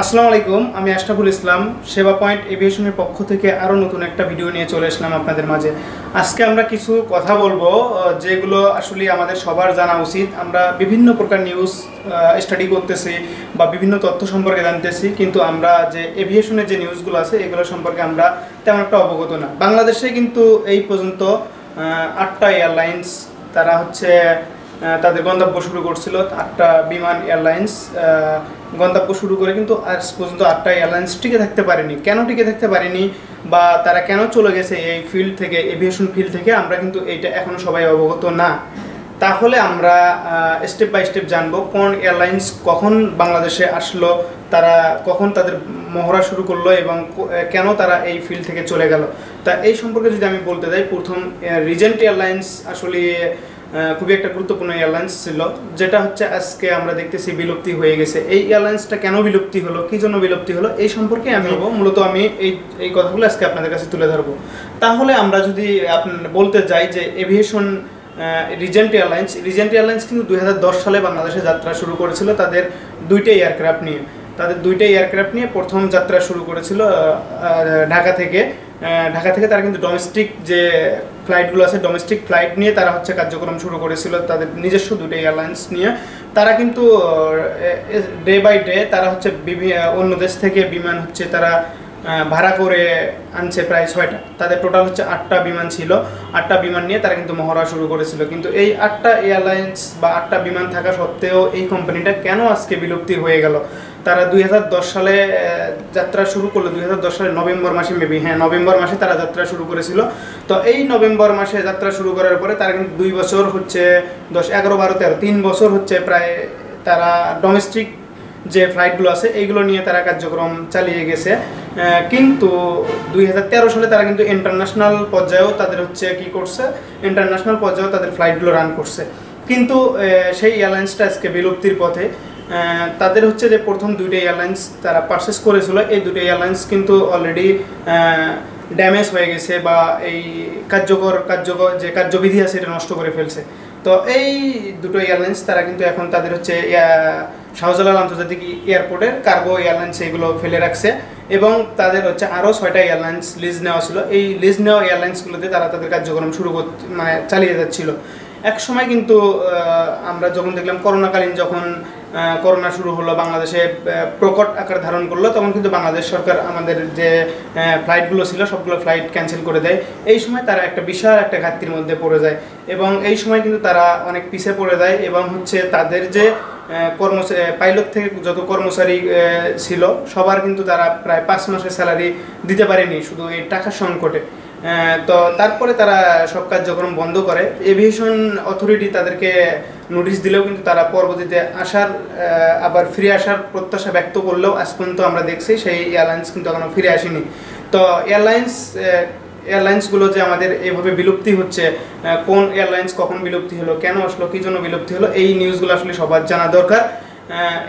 আসসালামু আলাইকুম, আমি আশরাফুল ইসলাম। সেবা পয়েন্ট এভিয়েশনের পক্ষ থেকে আরও নতুন একটা ভিডিও নিয়ে চলে আসলাম আপনাদের মাঝে। আজকে আমরা কিছু কথা বলবো যেগুলো আসলে আমাদের সবার জানা উচিত। আমরা বিভিন্ন প্রকার নিউজ স্টাডি করতেছি বা বিভিন্ন তথ্য সম্পর্কে জানতেছি, কিন্তু আমরা যে এভিয়েশনের যে নিউজগুলো আছে এগুলো সম্পর্কে আমরা তেমন একটা অবগত না। বাংলাদেশে কিন্তু এই পর্যন্ত 8টা এয়ারলাইন্স তারা তাদের গন্তব্য শুরু করছিল। 8টা বিমান এয়ারলাইন্স গন্তব্য শুরু করে কিন্তু আজ পর্যন্ত 8টা এয়ারলাইন্স টিকে থাকতে পারেনি। কেন টিকে থাকতে পারেনি বা তারা কেন চলে গেছে এই ফিল্ড থেকে, এভিয়েশন ফিল্ড থেকে, আমরা কিন্তু এইটা এখনও সবাই অবগত না। তাহলে আমরা স্টেপ বাই স্টেপ জানবো কোন এয়ারলাইন্স কখন বাংলাদেশে আসলো, তারা কখন তাদের মহড়া শুরু করলো এবং কেন তারা এই ফিল্ড থেকে চলে গেল। তা এই সম্পর্কে যদি আমি বলতে যাই, প্রথম রিজেন্ট এয়ারলাইন্স আসলে খুবই একটা গুরুত্বপূর্ণ এয়ারলাইন্স ছিল, যেটা আজকে আমরা দেখতেছি বিলুপ্তি হয়ে গেছে। এই এয়ারলাইন্সটা কেন বিলুপ্তি হলো, কী জন্য বিলুপ্তি হলো, এই সম্পর্কে আমি মূলত এই কথাগুলো আজকে আপনাদের কাছে তুলে ধরবো। তাহলে আমরা যদি বলতে যাই যে এভিয়েশন রিজেন্ট এয়ারলাইন্স কিন্তু 2010 সালে বাংলাদেশে যাত্রা শুরু করেছিল তাদের দুইটাই এয়ারক্রাফট নিয়ে প্রথম যাত্রা শুরু করেছিল ঢাকা থেকে। তারা কিন্তু ডোমেস্টিক যে ফ্লাইটগুলো আছে, ডোমেস্টিক ফ্লাইট নিয়ে তারা কার্যক্রম শুরু করেছিল তাদের নিজস্ব দুটো এয়ারলাইন্স নিয়ে। তারা কিন্তু ডে বাই ডে তারা অন্য দেশ থেকে বিমান তারা ভাড়া করে আনছে প্রায় 6টা। তাদের টোটাল 8টা বিমান ছিল। 8টা বিমান নিয়ে তারা কিন্তু মহড়া শুরু করেছিল। কিন্তু এই 8টা এয়ারলাইন্স বা 8টা বিমান থাকা সত্ত্বেও এই কোম্পানিটা কেন আজকে বিলুপ্তি হয়ে গেল? তারা 2010 সালে যাত্রা শুরু করলো, 2010 সালের নভেম্বর মাসে নভেম্বর মাসে তারা যাত্রা শুরু করেছিল। তো এই নভেম্বর মাসে যাত্রা শুরু করার পরে তারা কিন্তু 2 বছর 10, 11, 12, 13, 3 বছর প্রায় তারা ডোমেস্টিক যে ফ্লাইটগুলো আছে এইগুলো নিয়ে তারা কার্যক্রম চালিয়ে গেছে। কিন্তু 2013 সালে তারা কিন্তু ইন্টারন্যাশনাল পর্যায়েও তাদের ইন্টারন্যাশনাল পর্যায়েও তাদের ফ্লাইটগুলো রান করছে। কিন্তু সেই এয়ারলাইন্সটা আজকে বিলুপ্তির পথে। তাদের যে প্রথম 2টা এয়ারলাইন্স তারা পারচেস করেছিল, এই 2টা এয়ারলাইন্স কিন্তু অলরেডি ড্যামেজ হয়ে গেছে বা এই যে কার্যবিধি আছে এটা নষ্ট করে ফেলছে। তো এই দুটো এয়ারলাইন্স তারা কিন্তু এখন তাদের শাহজালাল আন্তর্জাতিক এয়ারপোর্টের কার্গো এয়ারলাইন্স এগুলো ফেলে রাখছে এবং তাদের আরও 6টা এয়ারলাইন্স লিজ নেওয়া ছিল। এই লিজ নেওয়া এয়ারলাইন্সগুলোতে তারা তাদের কার্যক্রম চালিয়ে যাচ্ছিল। এক সময় কিন্তু আমরা যখন দেখলাম করোনাকালীন, যখন করোনা শুরু হলো, বাংলাদেশে প্রকট আকার ধারণ করলো, তখন কিন্তু বাংলাদেশ সরকার আমাদের যে ফ্লাইটগুলো ছিল সবগুলো ফ্লাইট ক্যান্সেল করে দেয়। এই সময় তারা একটা বিশাল একটা ঘাটতির মধ্যে পড়ে যায় এবং এই সময় কিন্তু তারা অনেক পিছিয়ে পড়ে যায় এবং তাদের যে পাইলট থেকে যত কর্মচারী ছিল সবার কিন্তু তারা প্রায় 5 মাসের স্যালারি দিতে পারেনি শুধু এই টাকার সংকটে। তো তারপরে তারা সব কার্যক্রম বন্ধ করে। এভিয়েশন অথরিটি তাদেরকে নোটিশ দিলেও কিন্তু তারা পরবর্তীতে আবার ফিরে আসার প্রত্যাশা ব্যক্ত করলেও আজ পর্যন্ত আমরা দেখছি সেই এয়ারলাইন্স কিন্তু এখনো ফিরে আসেনি। তো এয়ারলাইন্সগুলো যে আমাদের এইভাবে বিলুপ্তি হচ্ছে, কোন এয়ারলাইন্স কখন বিলুপ্তি হলো, কেন আসলো, কী জন্য বিলুপ্তি হলো, এই নিউজগুলো আসলে সবার জানা দরকার।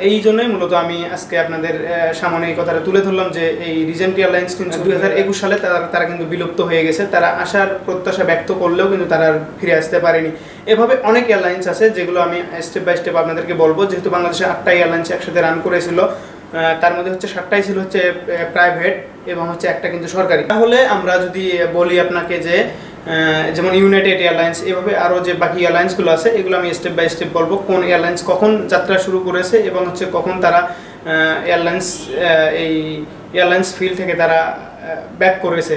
এই জন্যই মূলত আমি আজকে আপনাদের সামনে এই কথাটা তুলে ধরলাম যে এই রিজেন্ট এয়ারলাইন্স কিন্তু 2021 সালে তারা কিন্তু বিলুপ্ত হয়ে গেছে। তারা আসার প্রত্যাশা ব্যক্ত করলেও কিন্তু তারা ফিরে আসতে পারেনি। এভাবে অনেক এয়ারলাইন্স আছে যেগুলো আমি স্টেপ বাই স্টেপ আপনাদেরকে বলবো। যেহেতু বাংলাদেশে 8টা এয়ারলাইন্স একসাথে রান করেছিল, তার মধ্যে 7টাই ছিল প্রাইভেট এবং একটা কিন্তু সরকারি। তাহলে আমরা যদি বলি আপনাকে যে যেমন ইউনাইটেড এয়ারলাইন্স, এভাবে আরও যে বাকি এয়ারলাইন্সগুলো আছে এগুলো আমি স্টেপ বাই স্টেপ বলবো কোন এয়ারলাইন্স কখন যাত্রা শুরু করেছে এবং কখন তারা এয়ারলাইন্স ফিল্ড থেকে তারা ব্যাক করেছে।